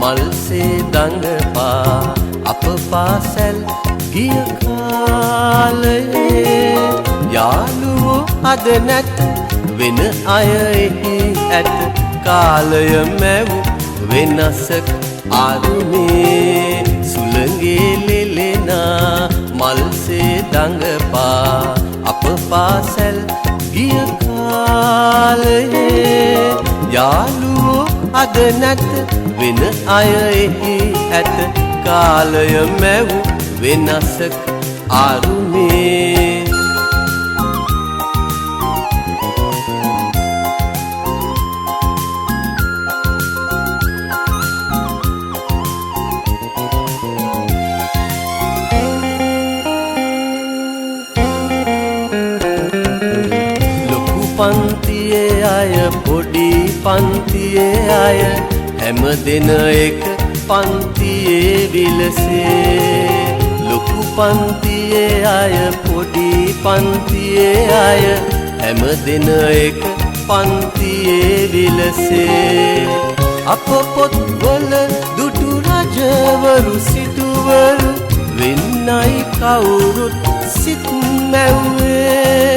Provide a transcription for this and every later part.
මල්සේ දඟපා අප පාසැල් ගිය කාලයේ යාළුවෝ අද නැත වෙන අය එහි ඇත කාලය මැව් වෙනසක් ආරුමේ සුළඟේ ලෙලෙනා මල්සේ දඟපා අප පාසැල් ගිය කාලයේ යාළුවෝ අද නැත වෙන අය එහි ඇත කාලය මැව් වෙනසක් ආරුමේ පන්තියේ අය පොඩි පන්තියේ අය හැම දෙන එක පන්තියේ විලසේ ලොකු පන්තියේ අය පොඩි පන්තියේ අය හැම දෙන එක පන්තියේ විලසේ අප පොත්වල දුටු රජවරු සිටුවරු වෙන්නයි කවුරුත් සිත් මැව්වේ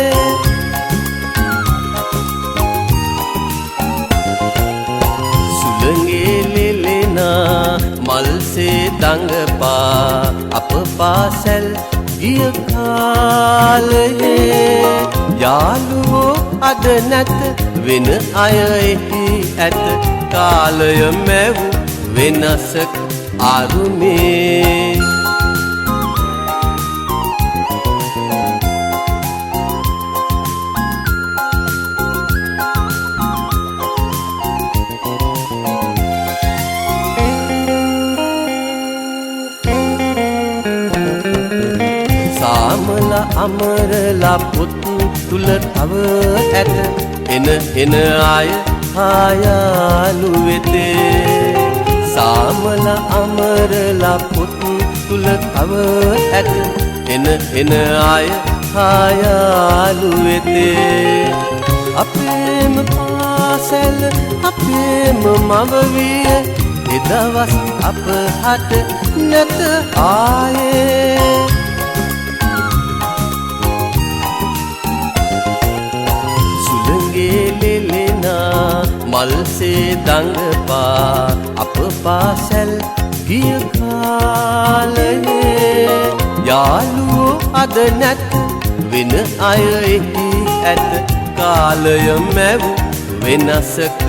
මල්සේ දඟපා අප පාසැල් ගිය කාලයේ යාළුවෝ අද නැත වෙන අය එහි ඇත කාලය මැව් වෙනසක් ආරුමේ සාමලා අමරලා පොත් තුල තව ඇත එන අය ආයාලු වෙතේ සාමලා අමරලා පොත් තුල තව ඇත එන අය ආයාලු වෙතේ අපේම පාසැල අපේම මව විය එදවස් අප හට නැත ආයේ මල්සේ දඟපා අප පාසැල් ගිය කාලයේ යාළුවෝ අද නැත වෙන අය එහි ඇත කාලය මැව් වෙනසක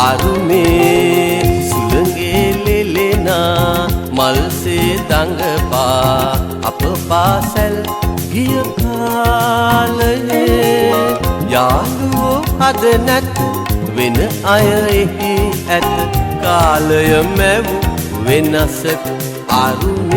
ආරුමේ සුළඟේ ලෙලෙනා මල්සේ දඟපා අප පාසැල් ගිය කාලයේ යාළුවෝ අද නැත වෙන අය එහි ඇත කාලය මැව් වෙනසක් ආරුමේ